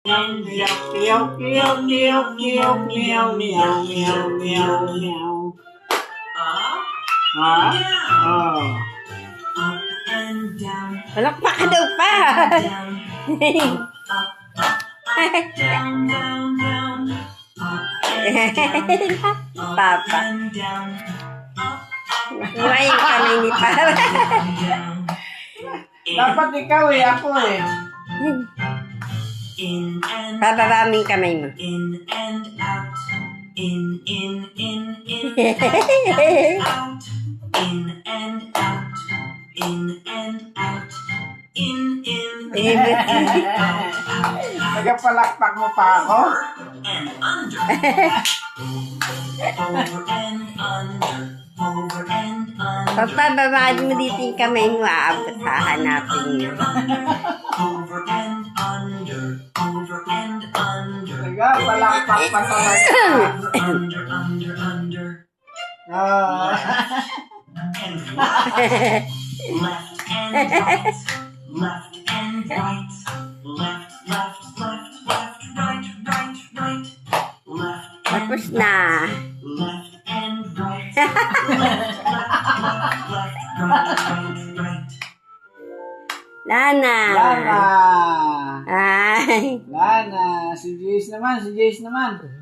Meow, meow, meow, meow, meow, meow, meow, meow, meow. Oh. Palakpak ka daw pa. Papa. Ngayon yung kamay ni Papa. Dapat ikaw eh, ako eh. Pababa mo yung kamay mo. In and out. In and out. In and out. In and out. In out. Nagapalakpak mo pa ako? And under. Over and under. Over and under. Papa, babaan mo dito yung kamay mo. Aabot, hahanapin mo. Over and under. Over and under. Nagapalakpak pa talaga. Under, under, under. Ah. And right. Left and right. Left and right. Left, left, left, left, right, right, right. Left and Tapos na. left and right. Left, left, left, right, right, right. Lana. Lana. Ay. Lana. Si Jace naman, si Jace naman.